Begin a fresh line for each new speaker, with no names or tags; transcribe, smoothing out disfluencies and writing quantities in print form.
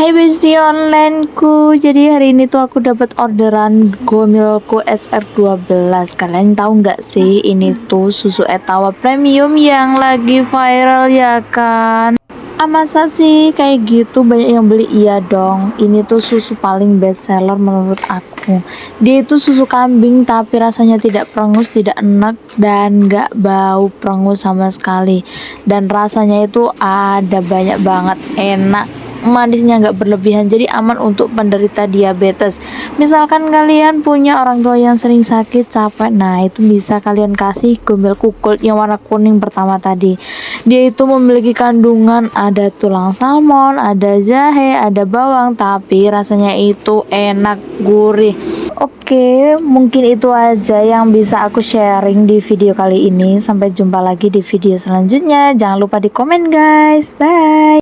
Hai bestie onlineku, jadi hari ini tuh aku dapat orderan Gomilko SR12. Kalian tahu nggak sih, ini tuh susu Etawa premium yang lagi viral ya kan? Masa sih kayak gitu banyak yang beli? Iya dong, ini tuh susu paling best seller menurut aku. Dia itu susu kambing tapi rasanya tidak perengus, tidak enak dan nggak bau perengus sama sekali. Dan rasanya itu ada banyak banget, enak, manisnya nggak berlebihan, jadi aman untuk penderita diabetes. Misalkan kalian punya orang tua yang sering sakit capek, nah itu bisa kalian kasih Gomilko Gold yang warna kuning pertama tadi. Dia itu memiliki kandungan ada tulang salmon, ada jahe, ada bawang, tapi rasanya itu enak, gurih. Oke, mungkin itu aja yang bisa aku sharing di video kali ini. Sampai jumpa lagi di video selanjutnya. Jangan lupa di komen guys. Bye.